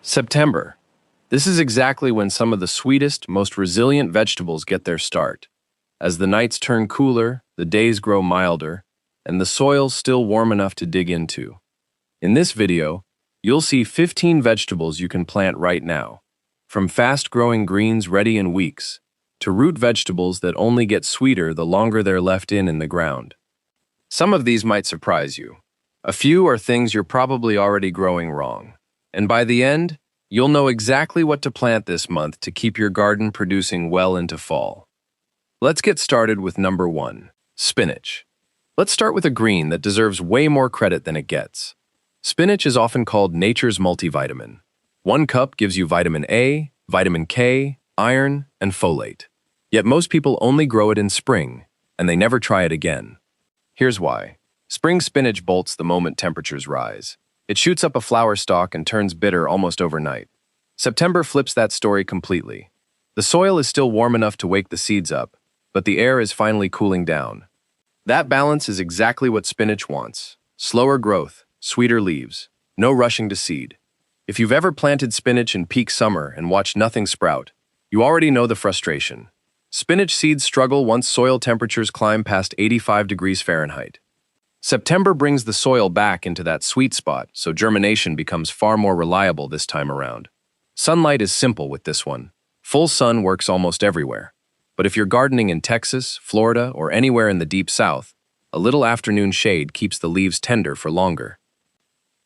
September. This is exactly when some of the sweetest, most resilient vegetables get their start. As the nights turn cooler, the days grow milder, and the soil's still warm enough to dig into. In this video, you'll see 15 vegetables you can plant right now, from fast-growing greens ready in weeks, to root vegetables that only get sweeter the longer they're left in the ground. Some of these might surprise you. A few are things you're probably already growing wrong. And by the end, you'll know exactly what to plant this month to keep your garden producing well into fall. Let's get started with number 1, spinach. Let's start with a green that deserves way more credit than it gets. Spinach is often called nature's multivitamin. 1 cup gives you vitamin A, vitamin K, iron, and folate. Yet most people only grow it in spring, and they never try it again. Here's why. Spring spinach bolts the moment temperatures rise. It shoots up a flower stalk and turns bitter almost overnight. September flips that story completely. The soil is still warm enough to wake the seeds up, but the air is finally cooling down. That balance is exactly what spinach wants. Slower growth, sweeter leaves, no rushing to seed. If you've ever planted spinach in peak summer and watched nothing sprout, you already know the frustration. Spinach seeds struggle once soil temperatures climb past 85 degrees Fahrenheit. September brings the soil back into that sweet spot, so germination becomes far more reliable this time around. Sunlight is simple with this one. Full sun works almost everywhere. But if you're gardening in Texas, Florida, or anywhere in the deep south, a little afternoon shade keeps the leaves tender for longer.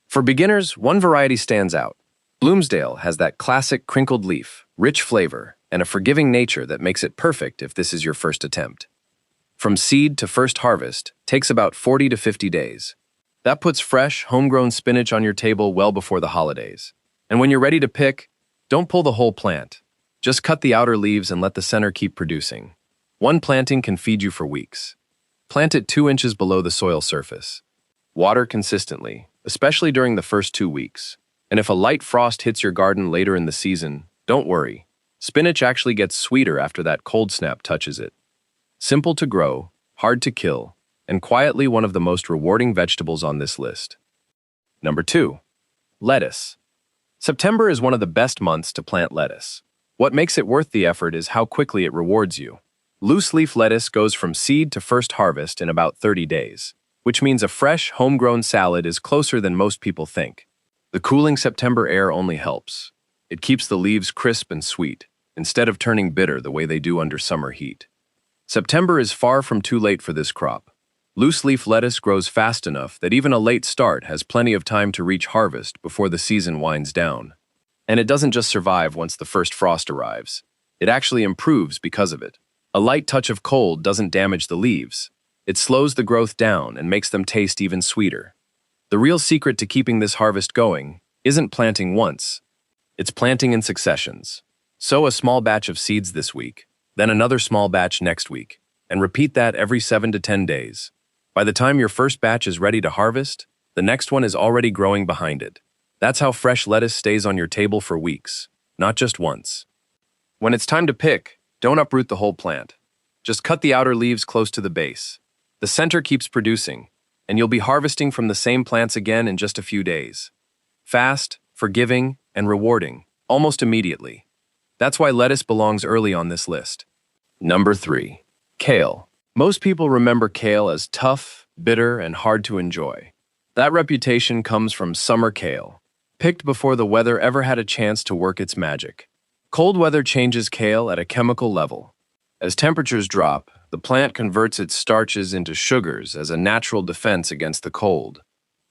For beginners, one variety stands out. Bloomsdale has that classic crinkled leaf, rich flavor, and a forgiving nature that makes it perfect if this is your first attempt. From seed to first harvest takes about 40 to 50 days. That puts fresh, homegrown spinach on your table well before the holidays. And when you're ready to pick, don't pull the whole plant. Just cut the outer leaves and let the center keep producing. One planting can feed you for weeks. Plant it 2 inches below the soil surface. Water consistently, especially during the first 2 weeks. And if a light frost hits your garden later in the season, don't worry. Spinach actually gets sweeter after that cold snap touches it. Simple to grow, hard to kill, and quietly one of the most rewarding vegetables on this list. Number 2, lettuce. September is one of the best months to plant lettuce. What makes it worth the effort is how quickly it rewards you. Loose-leaf lettuce goes from seed to first harvest in about 30 days, which means a fresh, homegrown salad is closer than most people think. The cooling September air only helps. It keeps the leaves crisp and sweet, instead of turning bitter the way they do under summer heat. September is far from too late for this crop. Loose-leaf lettuce grows fast enough that even a late start has plenty of time to reach harvest before the season winds down. And it doesn't just survive once the first frost arrives. It actually improves because of it. A light touch of cold doesn't damage the leaves. It slows the growth down and makes them taste even sweeter. The real secret to keeping this harvest going isn't planting once. It's planting in successions. Sow a small batch of seeds this week, then another small batch next week, and repeat that every 7 to 10 days. By the time your first batch is ready to harvest, the next one is already growing behind it. That's how fresh lettuce stays on your table for weeks, not just once. When it's time to pick, don't uproot the whole plant. Just cut the outer leaves close to the base. The center keeps producing, and you'll be harvesting from the same plants again in just a few days. Fast, forgiving, and rewarding, almost immediately. That's why lettuce belongs early on this list. Number 3, kale. Most people remember kale as tough, bitter, and hard to enjoy. That reputation comes from summer kale, picked before the weather ever had a chance to work its magic. Cold weather changes kale at a chemical level. As temperatures drop, the plant converts its starches into sugars as a natural defense against the cold.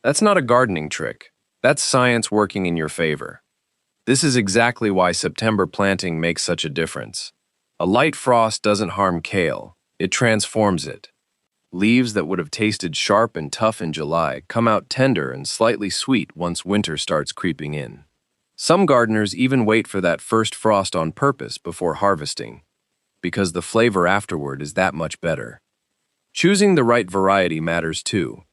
That's not a gardening trick. That's science working in your favor. This is exactly why September planting makes such a difference. A light frost doesn't harm kale, it transforms it. Leaves that would have tasted sharp and tough in July come out tender and slightly sweet once winter starts creeping in. Some gardeners even wait for that first frost on purpose before harvesting, because the flavor afterward is that much better. Choosing the right variety matters too.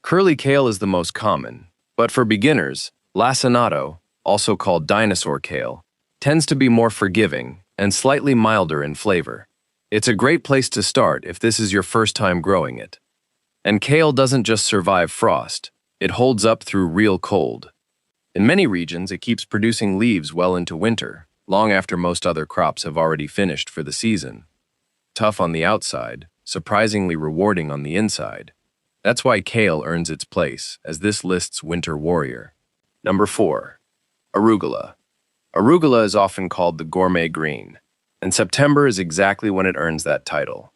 Curly kale is the most common, but for beginners, lacinato, also called dinosaur kale, tends to be more forgiving and slightly milder in flavor. It's a great place to start if this is your first time growing it. And kale doesn't just survive frost, it holds up through real cold. In many regions, it keeps producing leaves well into winter, long after most other crops have already finished for the season. Tough on the outside, surprisingly rewarding on the inside. That's why kale earns its place as this list's winter warrior. Number 4. Arugula. Arugula is often called the gourmet green, and September is exactly when it earns that title.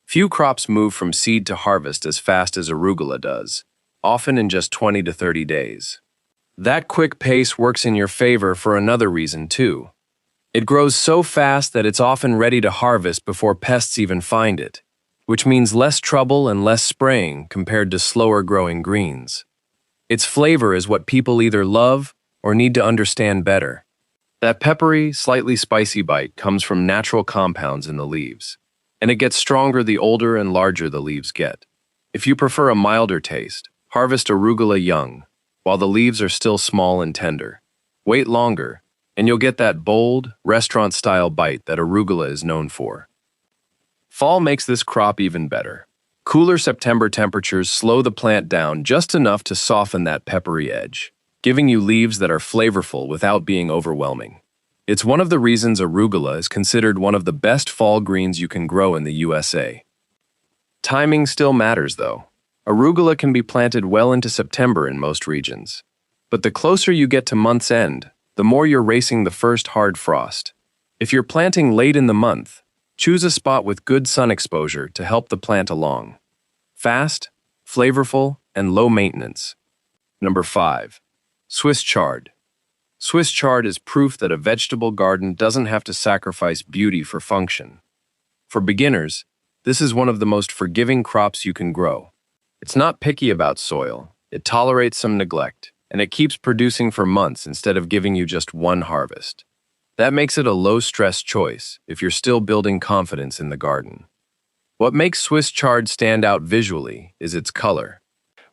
Few crops move from seed to harvest as fast as arugula does, often in just 20 to 30 days. That quick pace works in your favor for another reason, too. It grows so fast that it's often ready to harvest before pests even find it, which means less trouble and less spraying compared to slower-growing greens. Its flavor is what people either love or need to understand better. That peppery, slightly spicy bite comes from natural compounds in the leaves, and it gets stronger the older and larger the leaves get. If you prefer a milder taste, harvest arugula young, while the leaves are still small and tender. Wait longer, and you'll get that bold, restaurant-style bite that arugula is known for. Fall makes this crop even better. Cooler September temperatures slow the plant down just enough to soften that peppery edge, giving you leaves that are flavorful without being overwhelming. It's one of the reasons arugula is considered one of the best fall greens you can grow in the USA. Timing still matters, though. Arugula can be planted well into September in most regions. But the closer you get to month's end, the more you're racing the first hard frost. If you're planting late in the month, choose a spot with good sun exposure to help the plant along. Fast, flavorful, and low maintenance. Number 5. Swiss chard. Swiss chard is proof that a vegetable garden doesn't have to sacrifice beauty for function. For beginners, this is one of the most forgiving crops you can grow. It's not picky about soil, it tolerates some neglect, and it keeps producing for months instead of giving you just one harvest. That makes it a low-stress choice if you're still building confidence in the garden. What makes Swiss chard stand out visually is its color.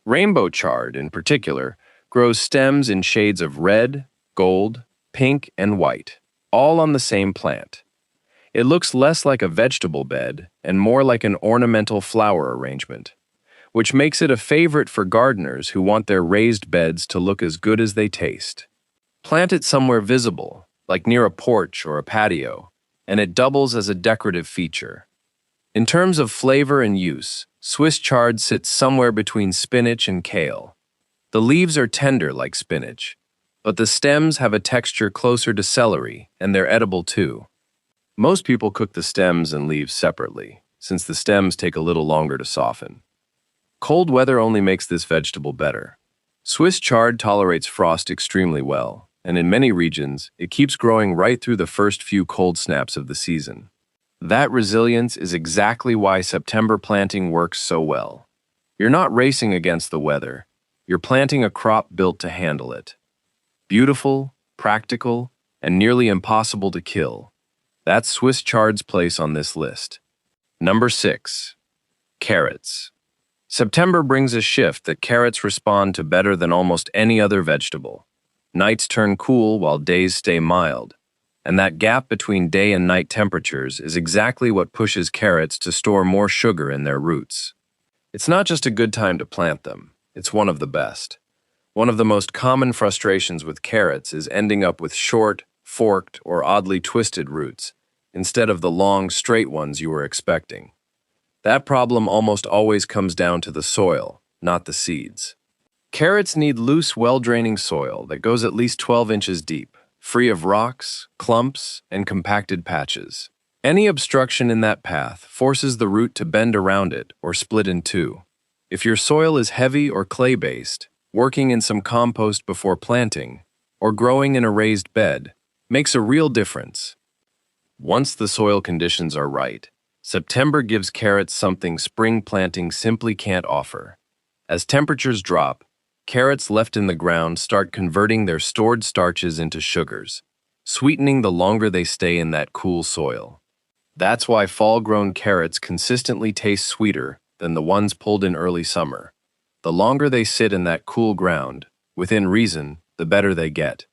Rainbow chard, in particular, grows stems in shades of red, gold, pink, and white, all on the same plant. It looks less like a vegetable bed and more like an ornamental flower arrangement, which makes it a favorite for gardeners who want their raised beds to look as good as they taste. Plant it somewhere visible, like near a porch or a patio, and it doubles as a decorative feature. In terms of flavor and use, Swiss chard sits somewhere between spinach and kale. The leaves are tender like spinach, but the stems have a texture closer to celery, and they're edible too. Most people cook the stems and leaves separately, since the stems take a little longer to soften. Cold weather only makes this vegetable better. Swiss chard tolerates frost extremely well, and in many regions, it keeps growing right through the first few cold snaps of the season. That resilience is exactly why September planting works so well. You're not racing against the weather. You're planting a crop built to handle it. Beautiful, practical, and nearly impossible to kill. That's Swiss chard's place on this list. Number 6. Carrots. September brings a shift that carrots respond to better than almost any other vegetable. Nights turn cool while days stay mild, and that gap between day and night temperatures is exactly what pushes carrots to store more sugar in their roots. It's not just a good time to plant them, it's one of the best. One of the most common frustrations with carrots is ending up with short, forked, or oddly twisted roots, instead of the long, straight ones you were expecting. That problem almost always comes down to the soil, not the seeds. Carrots need loose, well-draining soil that goes at least 12 inches deep, free of rocks, clumps, and compacted patches. Any obstruction in that path forces the root to bend around it or split in two. If your soil is heavy or clay-based, working in some compost before planting, or growing in a raised bed, makes a real difference. Once the soil conditions are right, September gives carrots something spring planting simply can't offer. As temperatures drop, carrots left in the ground start converting their stored starches into sugars, sweetening the longer they stay in that cool soil. That's why fall-grown carrots consistently taste sweeter than the ones pulled in early summer. The longer they sit in that cool ground, within reason, the better they get.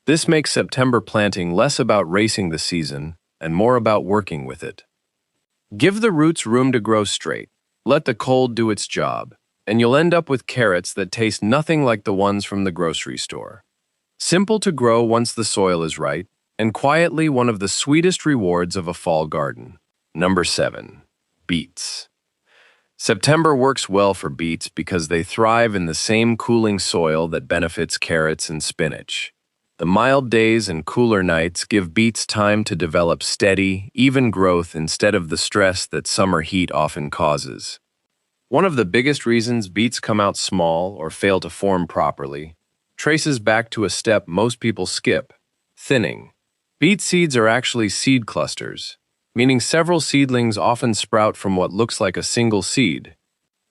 This makes September planting less about racing the season and more about working with it. Give the roots room to grow straight. Let the cold do its job, and you'll end up with carrots that taste nothing like the ones from the grocery store. Simple to grow once the soil is right, and quietly one of the sweetest rewards of a fall garden. Number 7. Beets. September works well for beets because they thrive in the same cooling soil that benefits carrots and spinach. The mild days and cooler nights give beets time to develop steady, even growth instead of the stress that summer heat often causes. One of the biggest reasons beets come out small or fail to form properly traces back to a step most people skip: thinning. Beet seeds are actually seed clusters, meaning several seedlings often sprout from what looks like a single seed.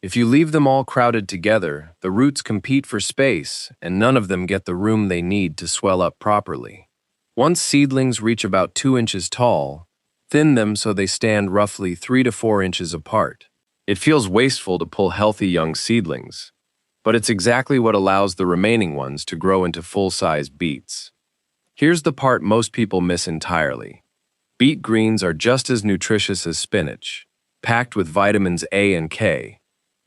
If you leave them all crowded together, the roots compete for space, and none of them get the room they need to swell up properly. Once seedlings reach about 2 inches tall, thin them so they stand roughly 3 to 4 inches apart. It feels wasteful to pull healthy young seedlings, but it's exactly what allows the remaining ones to grow into full-size beets. Here's the part most people miss entirely. Beet greens are just as nutritious as spinach, packed with vitamins A and K,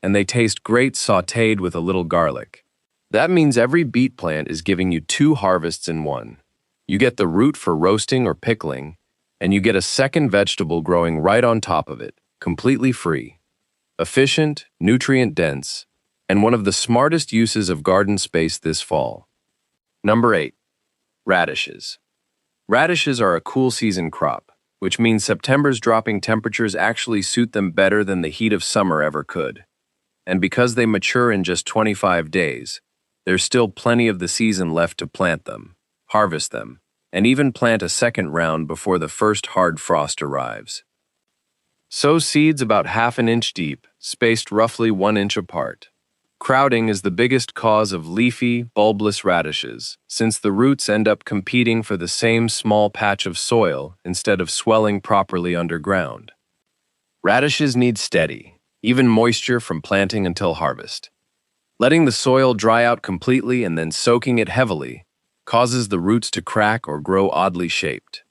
and they taste great sautéed with a little garlic. That means every beet plant is giving you 2 harvests in one. You get the root for roasting or pickling, and you get a second vegetable growing right on top of it, completely free. Efficient, nutrient-dense, and one of the smartest uses of garden space this fall. Number 8. Radishes. Radishes are a cool season crop, which means September's dropping temperatures actually suit them better than the heat of summer ever could. And because they mature in just 25 days, there's still plenty of the season left to plant them, harvest them, and even plant a second round before the first hard frost arrives. Sow seeds about ½ inch deep, spaced roughly 1 inch apart. Crowding is the biggest cause of leafy, bulbless radishes, since the roots end up competing for the same small patch of soil instead of swelling properly underground. Radishes need steady, even moisture from planting until harvest. Letting the soil dry out completely and then soaking it heavily causes the roots to crack or grow oddly shaped.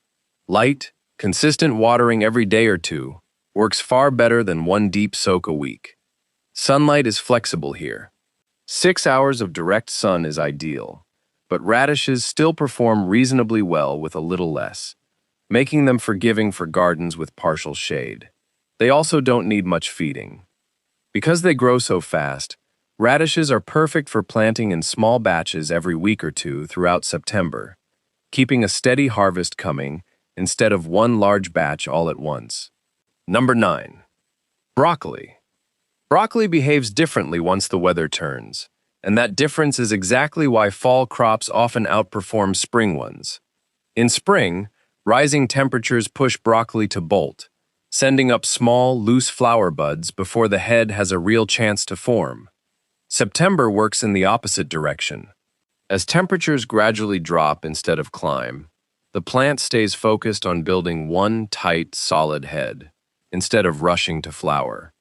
Light, consistent watering every day or two works far better than one deep soak a week. Sunlight is flexible here. 6 hours of direct sun is ideal, but radishes still perform reasonably well with a little less, making them forgiving for gardens with partial shade. They also don't need much feeding. Because they grow so fast, radishes are perfect for planting in small batches every week or two throughout September, keeping a steady harvest coming instead of one large batch all at once. Number 9. Broccoli. Broccoli behaves differently once the weather turns, and that difference is exactly why fall crops often outperform spring ones. In spring, rising temperatures push broccoli to bolt, sending up small, loose flower buds before the head has a real chance to form. September works in the opposite direction. As temperatures gradually drop instead of climb, the plant stays focused on building one tight, solid head, instead of rushing to flower.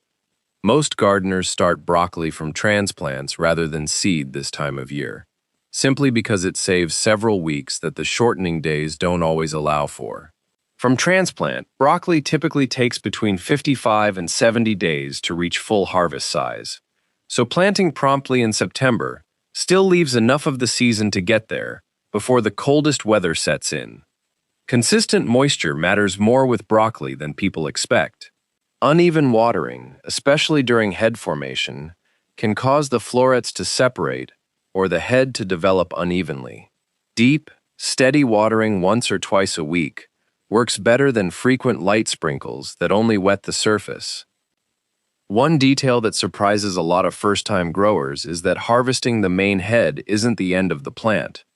Most gardeners start broccoli from transplants rather than seed this time of year, simply because it saves several weeks that the shortening days don't always allow for. From transplant, broccoli typically takes between 55 and 70 days to reach full harvest size, so planting promptly in September still leaves enough of the season to get there before the coldest weather sets in. Consistent moisture matters more with broccoli than people expect. Uneven watering, especially during head formation, can cause the florets to separate or the head to develop unevenly. Deep, steady watering once or twice a week works better than frequent light sprinkles that only wet the surface. One detail that surprises a lot of first-time growers is that harvesting the main head isn't the end of the plant.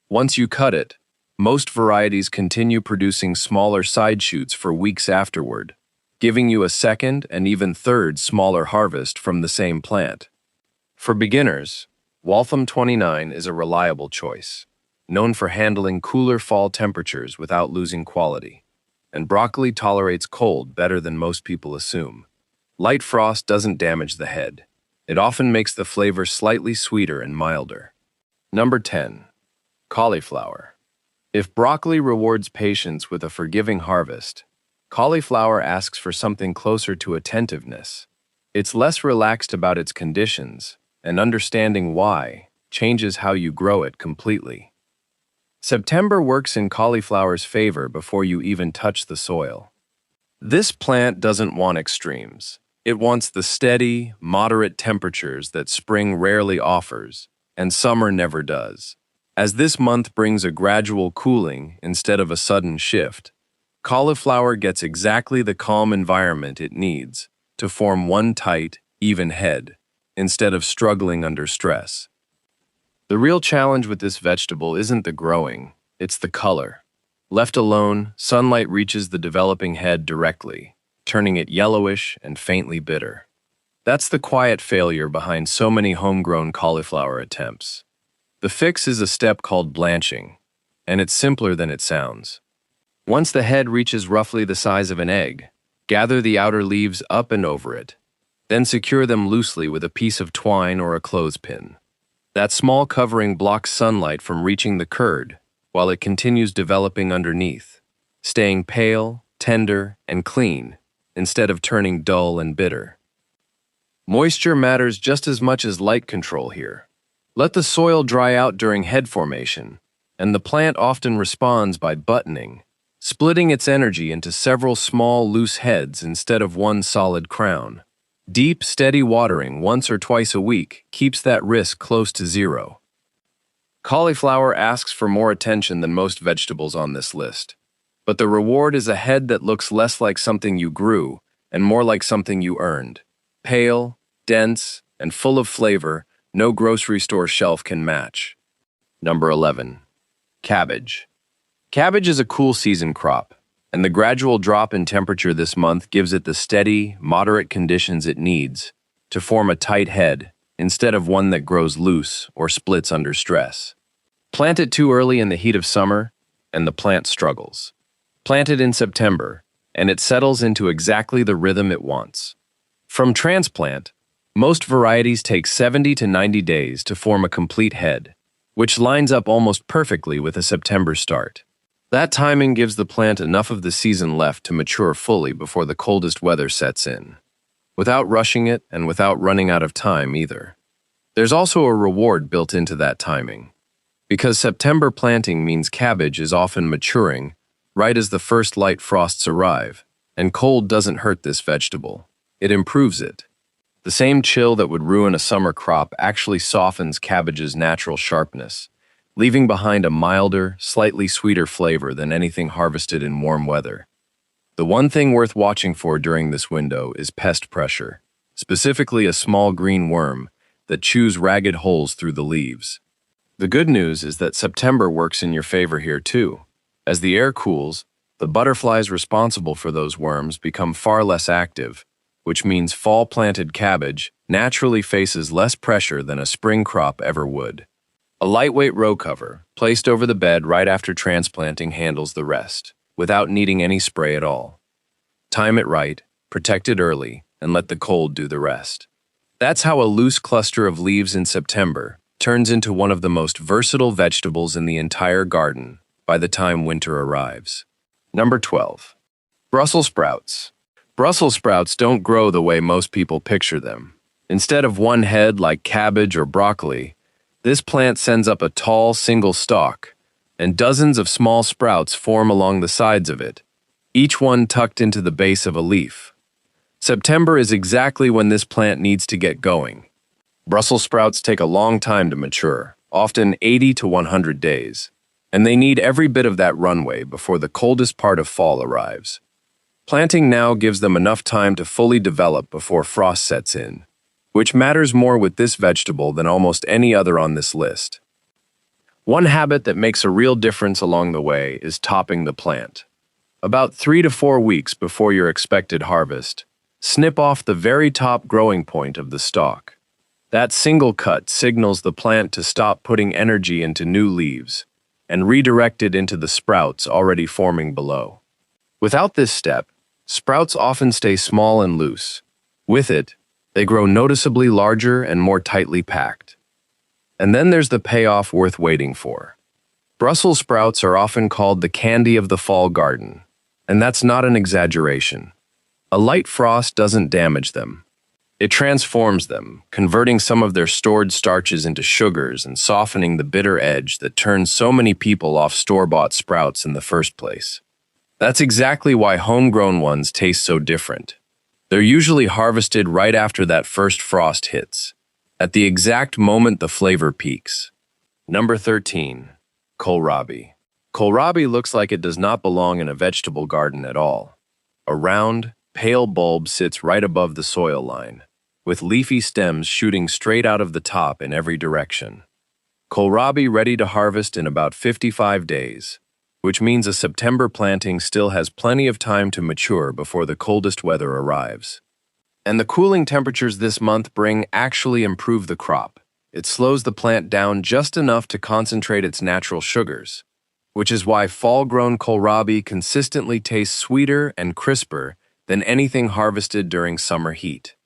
Once you cut it, most varieties continue producing smaller side shoots for weeks afterward, giving you a second and even third smaller harvest from the same plant. For beginners, Waltham 29 is a reliable choice, known for handling cooler fall temperatures without losing quality, and broccoli tolerates cold better than most people assume. Light frost doesn't damage the head. It often makes the flavor slightly sweeter and milder. Number 10. Cauliflower. If broccoli rewards patience with a forgiving harvest, cauliflower asks for something closer to attentiveness. It's less relaxed about its conditions, and understanding why changes how you grow it completely. September works in cauliflower's favor before you even touch the soil. This plant doesn't want extremes. It wants the steady, moderate temperatures that spring rarely offers, and summer never does. As this month brings a gradual cooling instead of a sudden shift, cauliflower gets exactly the calm environment it needs to form one tight, even head, instead of struggling under stress. The real challenge with this vegetable isn't the growing, it's the color. Left alone, sunlight reaches the developing head directly, turning it yellowish and faintly bitter. That's the quiet failure behind so many homegrown cauliflower attempts. The fix is a step called blanching, and it's simpler than it sounds. Once the head reaches roughly the size of an egg, gather the outer leaves up and over it, then secure them loosely with a piece of twine or a clothespin. That small covering blocks sunlight from reaching the curd while it continues developing underneath, staying pale, tender, and clean instead of turning dull and bitter. Moisture matters just as much as light control here. Let the soil dry out during head formation, and the plant often responds by buttoning, splitting its energy into several small, loose heads instead of one solid crown. Deep, steady watering once or twice a week keeps that risk close to zero. Cauliflower asks for more attention than most vegetables on this list, but the reward is a head that looks less like something you grew and more like something you earned. Pale, dense, and full of flavor, no grocery store shelf can match. Number 11. Cabbage. Cabbage is a cool season crop, and the gradual drop in temperature this month gives it the steady, moderate conditions it needs to form a tight head instead of one that grows loose or splits under stress. Plant it too early in the heat of summer, and the plant struggles. Plant it in September, and it settles into exactly the rhythm it wants. From transplant, most varieties take 70 to 90 days to form a complete head, which lines up almost perfectly with a September start. That timing gives the plant enough of the season left to mature fully before the coldest weather sets in, without rushing it and without running out of time either. There's also a reward built into that timing, because September planting means cabbage is often maturing right as the first light frosts arrive, and cold doesn't hurt this vegetable. It improves it. The same chill that would ruin a summer crop actually softens cabbage's natural sharpness, leaving behind a milder, slightly sweeter flavor than anything harvested in warm weather. The one thing worth watching for during this window is pest pressure, specifically a small green worm that chews ragged holes through the leaves. The good news is that September works in your favor here too. As the air cools, the butterflies responsible for those worms become far less active, which means fall-planted cabbage naturally faces less pressure than a spring crop ever would. A lightweight row cover, placed over the bed right after transplanting, handles the rest, without needing any spray at all. Time it right, protect it early, and let the cold do the rest. That's how a loose cluster of leaves in September turns into one of the most versatile vegetables in the entire garden by the time winter arrives. Number 12. Brussels sprouts. Brussels sprouts don't grow the way most people picture them. Instead of one head like cabbage or broccoli, this plant sends up a tall single stalk, and dozens of small sprouts form along the sides of it, each one tucked into the base of a leaf. September is exactly when this plant needs to get going. Brussels sprouts take a long time to mature, often 80 to 100 days, and they need every bit of that runway before the coldest part of fall arrives. Planting now gives them enough time to fully develop before frost sets in, which matters more with this vegetable than almost any other on this list. One habit that makes a real difference along the way is topping the plant. About 3 to 4 weeks before your expected harvest, snip off the very top growing point of the stalk. That single cut signals the plant to stop putting energy into new leaves and redirect it into the sprouts already forming below. Without this step, sprouts often stay small and loose. With it, they grow noticeably larger and more tightly packed. And then there's the payoff worth waiting for. Brussels sprouts are often called the candy of the fall garden, and that's not an exaggeration. A light frost doesn't damage them. It transforms them, converting some of their stored starches into sugars and softening the bitter edge that turns so many people off store-bought sprouts in the first place. That's exactly why homegrown ones taste so different. They're usually harvested right after that first frost hits, at the exact moment the flavor peaks. Number 13. Kohlrabi. Kohlrabi looks like it does not belong in a vegetable garden at all. A round, pale bulb sits right above the soil line, with leafy stems shooting straight out of the top in every direction. Kohlrabi ready to harvest in about 55 days, which means a September planting still has plenty of time to mature before the coldest weather arrives. And the cooling temperatures this month bring actually improve the crop. It slows the plant down just enough to concentrate its natural sugars, which is why fall-grown kohlrabi consistently tastes sweeter and crisper than anything harvested during summer heat.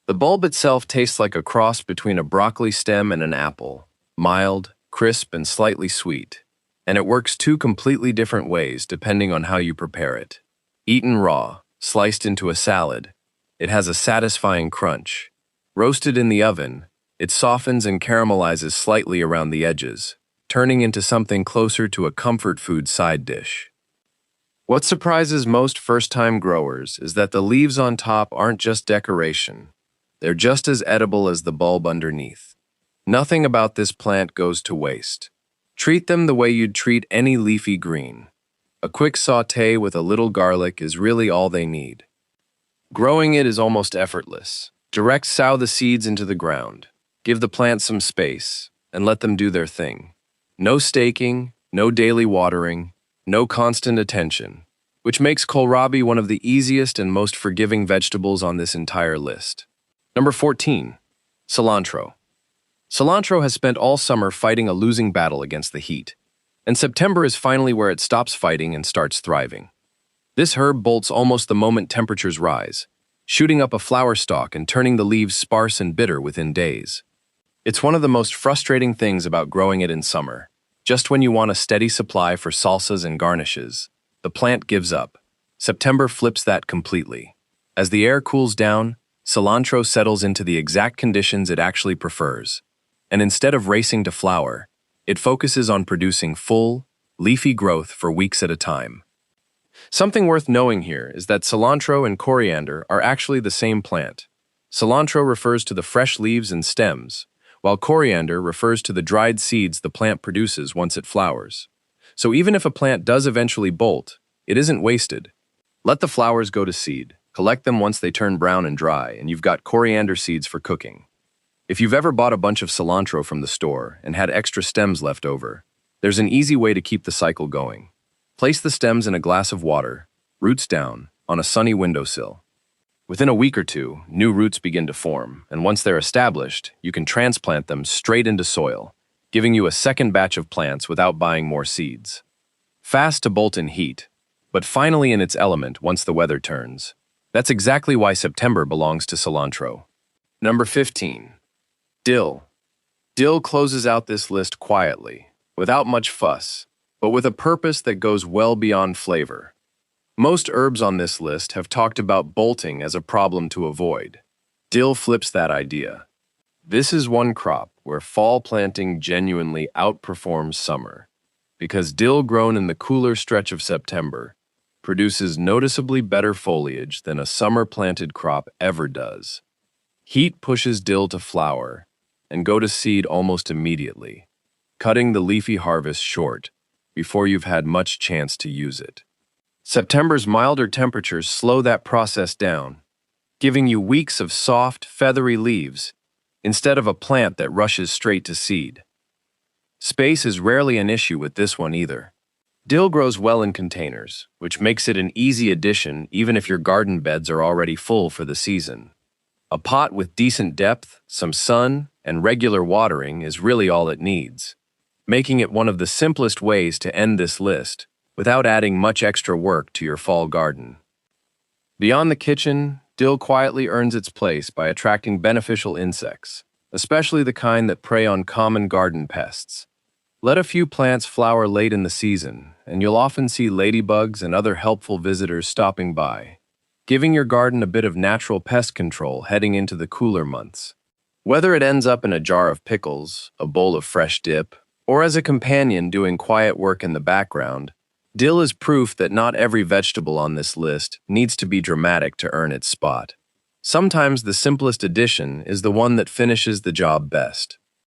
The bulb itself tastes like a cross between a broccoli stem and an apple, mild, crisp, and slightly sweet, and it works two completely different ways depending on how you prepare it. Eaten raw, sliced into a salad, it has a satisfying crunch. Roasted in the oven, it softens and caramelizes slightly around the edges, turning into something closer to a comfort food side dish. What surprises most first-time growers is that the leaves on top aren't just decoration. They're just as edible as the bulb underneath. Nothing about this plant goes to waste. Treat them the way you'd treat any leafy green. A quick sauté with a little garlic is really all they need. Growing it is almost effortless. Direct sow the seeds into the ground. Give the plant some space, and let them do their thing. No staking, no daily watering, no constant attention, which makes kohlrabi one of the easiest and most forgiving vegetables on this entire list. Number 14. Cilantro. Cilantro has spent all summer fighting a losing battle against the heat, and September is finally where it stops fighting and starts thriving. This herb bolts almost the moment temperatures rise, shooting up a flower stalk and turning the leaves sparse and bitter within days. It's one of the most frustrating things about growing it in summer. Just when you want a steady supply for salsas and garnishes, the plant gives up. September flips that completely. As the air cools down, cilantro settles into the exact conditions it actually prefers, and instead of racing to flower, it focuses on producing full, leafy growth for weeks at a time. Something worth knowing here is that cilantro and coriander are actually the same plant. Cilantro refers to the fresh leaves and stems, while coriander refers to the dried seeds the plant produces once it flowers. So even if a plant does eventually bolt, it isn't wasted. Let the flowers go to seed, collect them once they turn brown and dry, and you've got coriander seeds for cooking. If you've ever bought a bunch of cilantro from the store and had extra stems left over, there's an easy way to keep the cycle going. Place the stems in a glass of water, roots down, on a sunny windowsill. Within a week or two, new roots begin to form, and once they're established, you can transplant them straight into soil, giving you a second batch of plants without buying more seeds. Fast to bolt in heat, but finally in its element once the weather turns. That's exactly why September belongs to cilantro. Number 15. Dill. Dill closes out this list quietly, without much fuss, but with a purpose that goes well beyond flavor. Most herbs on this list have talked about bolting as a problem to avoid. Dill flips that idea. This is one crop where fall planting genuinely outperforms summer, because dill grown in the cooler stretch of September produces noticeably better foliage than a summer-planted crop ever does. Heat pushes dill to flower and go to seed almost immediately, cutting the leafy harvest short before you've had much chance to use it. September's milder temperatures slow that process down, giving you weeks of soft, feathery leaves instead of a plant that rushes straight to seed. Space is rarely an issue with this one either. Dill grows well in containers, which makes it an easy addition even if your garden beds are already full for the season. A pot with decent depth, some sun, and regular watering is really all it needs, making it one of the simplest ways to end this list without adding much extra work to your fall garden. Beyond the kitchen, dill quietly earns its place by attracting beneficial insects, especially the kind that prey on common garden pests. Let a few plants flower late in the season, and you'll often see ladybugs and other helpful visitors stopping by. giving your garden a bit of natural pest control heading into the cooler months. Whether it ends up in a jar of pickles, a bowl of fresh dip, or as a companion doing quiet work in the background, dill is proof that not every vegetable on this list needs to be dramatic to earn its spot. Sometimes the simplest addition is the one that finishes the job best.